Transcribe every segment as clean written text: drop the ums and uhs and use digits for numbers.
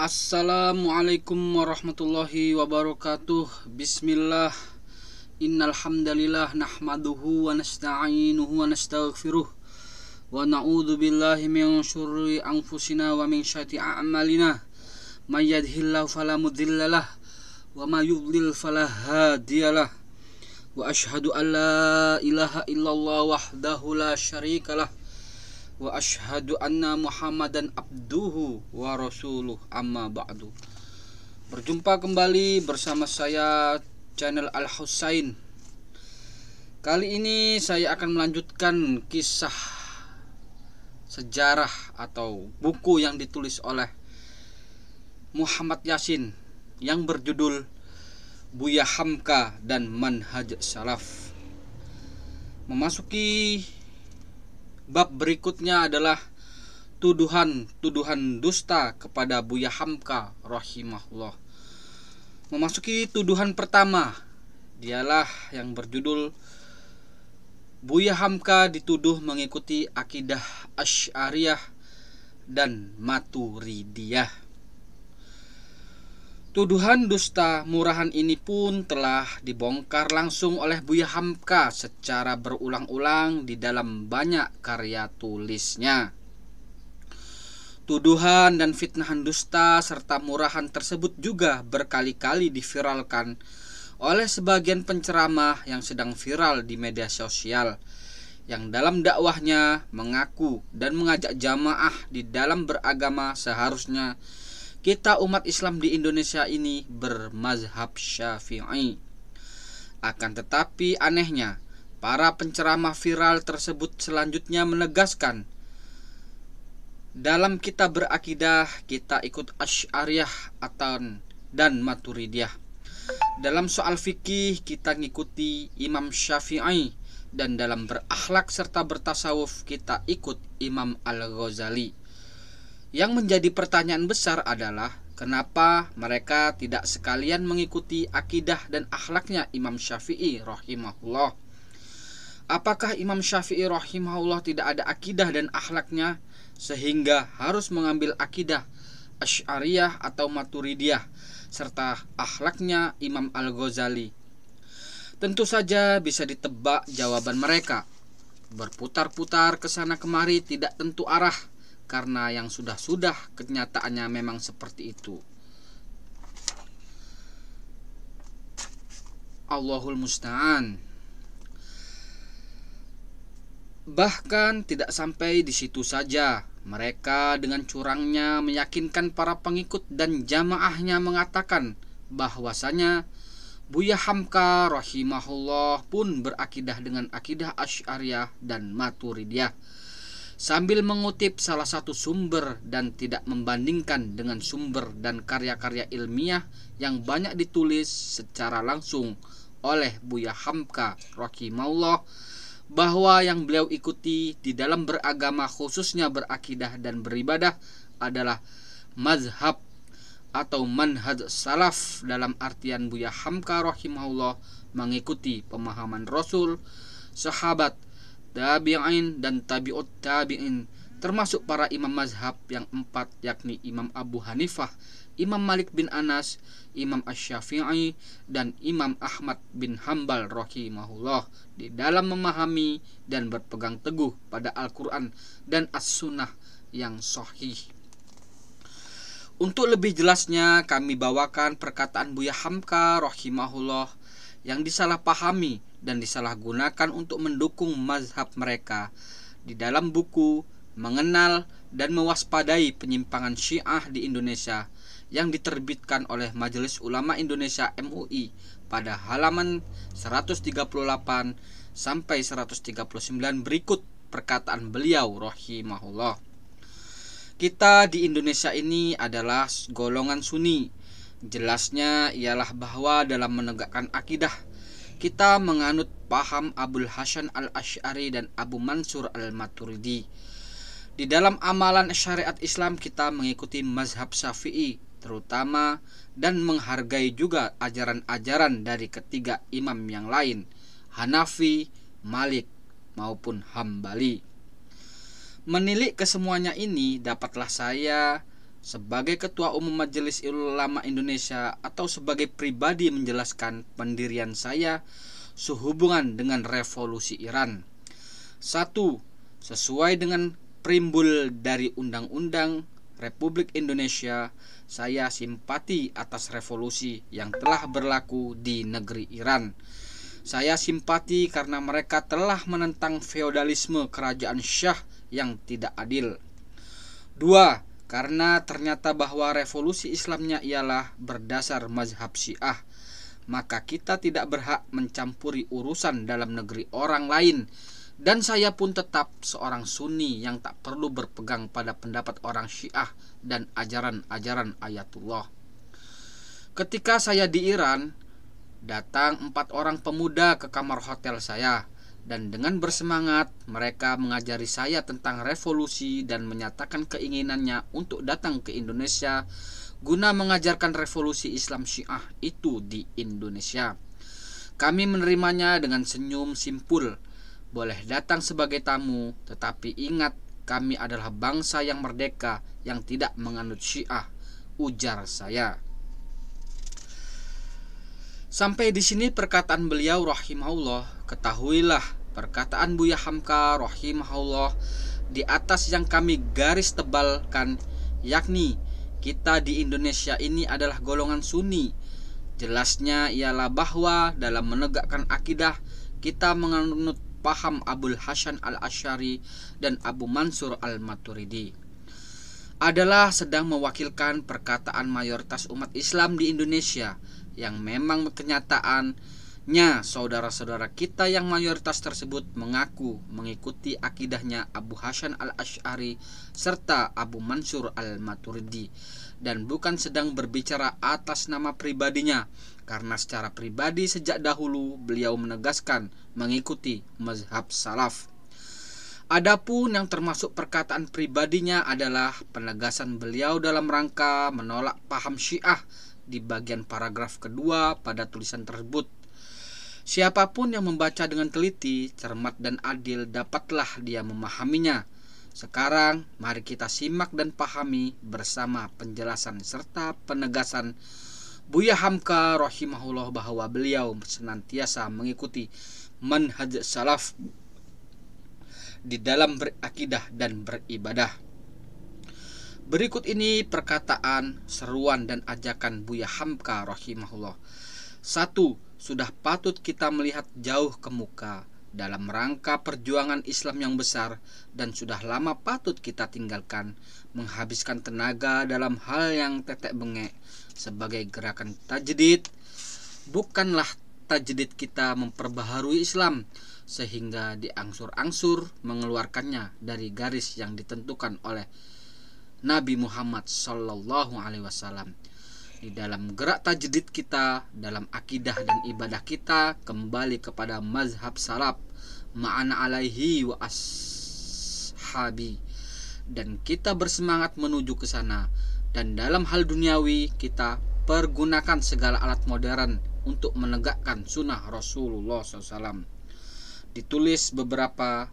Assalamualaikum warahmatullahi wabarakatuh. Bismillah. Innal hamdalillah nahmaduhu wa nasta'inuhu wa nastaghfiruh wa na'udzu billahi min syururi anfusina wa min syarri a'malina. May yahdihillahu fala mudhillalah wa may yudlil fala hadiyalah. Wa asyhadu an la ilaha illallah wahdahu la syarikalah wa asyhadu anna Muhammadan abduhu wa rasuluh, amma ba'du. Berjumpa kembali bersama saya channel Al Husain. Kali ini saya akan melanjutkan kisah sejarah atau buku yang ditulis oleh Muhammad Yasin yang berjudul Buya Hamka dan Manhaj Salaf. Memasuki bab berikutnya adalah tuduhan dusta kepada Buya Hamka rahimahullah. Memasuki tuduhan pertama, dialah yang berjudul Buya Hamka dituduh mengikuti akidah Asy'ariyah dan Maturidiyah. Tuduhan dusta murahan ini pun telah dibongkar langsung oleh Buya Hamka secara berulang-ulang di dalam banyak karya tulisnya. Tuduhan dan fitnahan dusta serta murahan tersebut juga berkali-kali diviralkan oleh sebagian penceramah yang sedang viral di media sosial, yang dalam dakwahnya mengaku dan mengajak jamaah di dalam beragama seharusnya kita umat Islam di Indonesia ini bermazhab Syafi'i. Akan tetapi anehnya, para penceramah viral tersebut selanjutnya menegaskan, dalam kita berakidah kita ikut Asy'ariyah dan Maturidiyah. Dalam soal fikih kita ngikuti Imam Syafi'i, dan dalam berakhlak serta bertasawuf kita ikut Imam Al-Ghazali. Yang menjadi pertanyaan besar adalah kenapa mereka tidak sekalian mengikuti akidah dan akhlaknya Imam Syafi'i rahimahullah. Apakah Imam Syafi'i rahimahullah tidak ada akidah dan akhlaknya sehingga harus mengambil akidah Asy'ariyah atau Maturidiyah serta akhlaknya Imam Al-Ghazali? Tentu saja bisa ditebak jawaban mereka. Berputar-putar ke sana kemari tidak tentu arah, karena yang sudah-sudah kenyataannya memang seperti itu. Allahul musta'an. Bahkan tidak sampai di situ saja, mereka dengan curangnya meyakinkan para pengikut dan jamaahnya mengatakan bahwasanya Buya Hamka rahimahullah pun berakidah dengan akidah Asy'ariyah dan Maturidiyah, sambil mengutip salah satu sumber dan tidak membandingkan dengan sumber dan karya-karya ilmiah yang banyak ditulis secara langsung oleh Buya Hamka rahimahullah, bahwa yang beliau ikuti di dalam beragama khususnya berakidah dan beribadah adalah mazhab atau manhaj salaf, dalam artian Buya Hamka rahimahullah mengikuti pemahaman Rasul, sahabat, tabi'in dan tabi'ut tabi'in, termasuk para imam mazhab yang empat, yakni Imam Abu Hanifah, Imam Malik bin Anas, Imam Asy-Syafi'i, dan Imam Ahmad bin Hambal rahimahullah, di dalam memahami dan berpegang teguh pada Al-Quran dan As-Sunnah yang sahih. Untuk lebih jelasnya kami bawakan perkataan Buya Hamka rahimahullah yang disalahpahami dan disalahgunakan untuk mendukung mazhab mereka di dalam buku Mengenal dan Mewaspadai Penyimpangan Syiah di Indonesia yang diterbitkan oleh Majelis Ulama Indonesia MUI pada halaman 138 sampai 139 berikut perkataan beliau rahimahullah. Kita di Indonesia ini adalah golongan Sunni. Jelasnya ialah bahwa dalam menegakkan akidah kita menganut paham Abul Hasan Al-Asy'ari dan Abu Mansur Al-Maturidi. Di dalam amalan syariat Islam kita mengikuti mazhab Syafi'i terutama, dan menghargai juga ajaran-ajaran dari ketiga imam yang lain, Hanafi, Malik maupun Hambali. Menilik kesemuanya ini, dapatlah saya sebagai Ketua Umum Majelis Ulama Indonesia atau sebagai pribadi menjelaskan pendirian saya sehubungan dengan revolusi Iran. 1. Sesuai dengan primbul dari Undang-Undang Republik Indonesia, saya simpati atas revolusi yang telah berlaku di negeri Iran. Saya simpati karena mereka telah menentang feodalisme kerajaan Syah yang tidak adil. 2. Karena ternyata bahwa revolusi Islamnya ialah berdasar mazhab Syiah, maka kita tidak berhak mencampuri urusan dalam negeri orang lain. Dan saya pun tetap seorang Sunni yang tak perlu berpegang pada pendapat orang Syiah dan ajaran-ajaran Ayatullah. Ketika saya di Iran, datang 4 orang pemuda ke kamar hotel saya, dan dengan bersemangat mereka mengajari saya tentang revolusi dan menyatakan keinginannya untuk datang ke Indonesia guna mengajarkan revolusi Islam Syiah itu di Indonesia. Kami menerimanya dengan senyum simpul. Boleh datang sebagai tamu, tetapi ingat kami adalah bangsa yang merdeka yang tidak menganut Syiah, ujar saya. Sampai di sini perkataan beliau rahimahullah. Ketahuilah perkataan Buya Hamka rahimahullah di atas yang kami garis tebalkan, yakni kita di Indonesia ini adalah golongan Sunni. Jelasnya ialah bahwa dalam menegakkan akidah kita menganut paham Abul Hasan al-Asy'ari dan Abu Mansur al-Maturidi. Adalah sedang mewakilkan perkataan mayoritas umat Islam di Indonesia yang memang kenyataannya saudara-saudara kita yang mayoritas tersebut mengaku mengikuti akidahnya Abu Hasan al-Asy'ari serta Abu Mansur al-Maturidi, dan bukan sedang berbicara atas nama pribadinya, karena secara pribadi sejak dahulu beliau menegaskan mengikuti mazhab salaf. Adapun yang termasuk perkataan pribadinya adalah penegasan beliau dalam rangka menolak paham Syiah di bagian paragraf kedua pada tulisan tersebut. Siapapun yang membaca dengan teliti, cermat dan adil dapatlah dia memahaminya. Sekarang mari kita simak dan pahami bersama penjelasan serta penegasan Buya Hamka rahimahullah bahwa beliau senantiasa mengikuti manhaj salaf di dalam berakidah dan beribadah. Berikut ini perkataan, seruan dan ajakan Buya Hamka rahimahullah. 1. Sudah patut kita melihat jauh ke muka dalam rangka perjuangan Islam yang besar, dan sudah lama patut kita tinggalkan menghabiskan tenaga dalam hal yang tetek bengek sebagai gerakan tajdid. Bukanlah tajdid kita memperbaharui Islam sehingga diangsur-angsur mengeluarkannya dari garis yang ditentukan oleh Nabi Muhammad sallallahu alaihi wasallam. Di dalam gerak tajdid kita, dalam akidah dan ibadah kita kembali kepada mazhab salaf ma'ana alaihi wa ashabi, dan kita bersemangat menuju ke sana. Dan dalam hal duniawi kita pergunakan segala alat modern untuk menegakkan sunnah Rasulullah SAW. Ditulis beberapa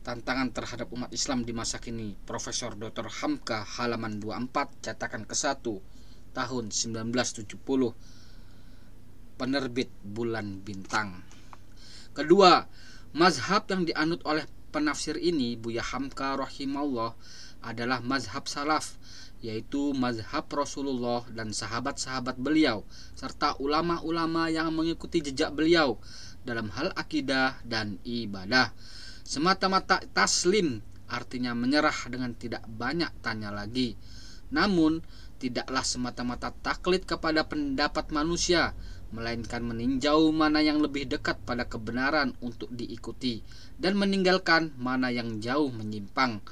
tantangan terhadap umat Islam di masa kini, Profesor Dr. Hamka, halaman 24, cetakan ke-1 tahun 1970, penerbit Bulan Bintang. Kedua, mazhab yang dianut oleh penafsir ini, Buya Hamka rahimahullah, adalah mazhab salaf, yaitu mazhab Rasulullah dan sahabat-sahabat beliau serta ulama-ulama yang mengikuti jejak beliau dalam hal akidah dan ibadah. Semata-mata taslim artinya menyerah dengan tidak banyak tanya lagi. Namun tidaklah semata-mata taklid kepada pendapat manusia, melainkan meninjau mana yang lebih dekat pada kebenaran untuk diikuti dan meninggalkan mana yang jauh menyimpang.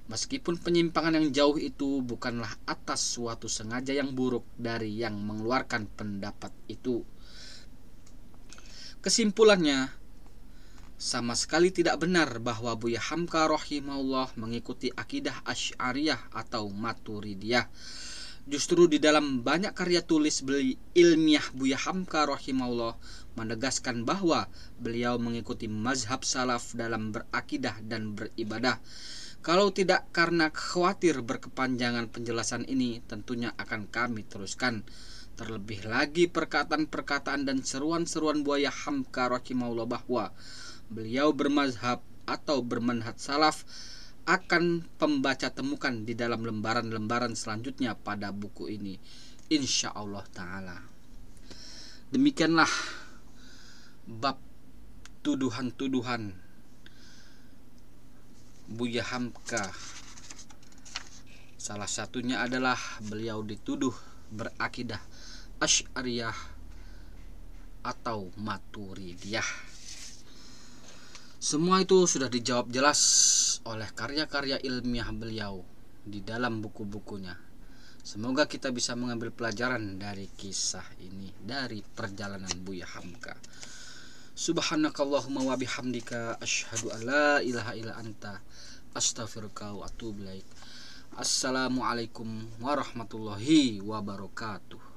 Meskipun penyimpangan yang jauh itu bukanlah atas suatu sengaja yang buruk dari yang mengeluarkan pendapat itu. Kesimpulannya, sama sekali tidak benar bahwa Buya Hamka rahimahullah mengikuti akidah Asy'ariyah atau Maturidiyah. Justru di dalam banyak karya tulis ilmiah, Buya Hamka rahimahullah menegaskan bahwa beliau mengikuti mazhab salaf dalam berakidah dan beribadah. Kalau tidak karena khawatir berkepanjangan penjelasan ini, tentunya akan kami teruskan. Terlebih lagi perkataan-perkataan dan seruan-seruan Buya Hamka rahimahullah bahwa beliau bermazhab atau bermanhaj salaf akan pembaca temukan di dalam lembaran-lembaran selanjutnya pada buku ini, insya Allah ta'ala. Demikianlah bab tuduhan-tuduhan Buya Hamka. Salah satunya adalah beliau dituduh berakidah Asy'ariyah atau Maturidiyah. Semua itu sudah dijawab jelas oleh karya-karya ilmiah beliau di dalam buku-bukunya. Semoga kita bisa mengambil pelajaran dari kisah ini, dari perjalanan Buya Hamka. Subhanakallahumma wa bihamdika asyhadu an la ilaha illa anta astaghfiruka wa atubu ilaik. Assalamualaikum warahmatullahi wabarakatuh.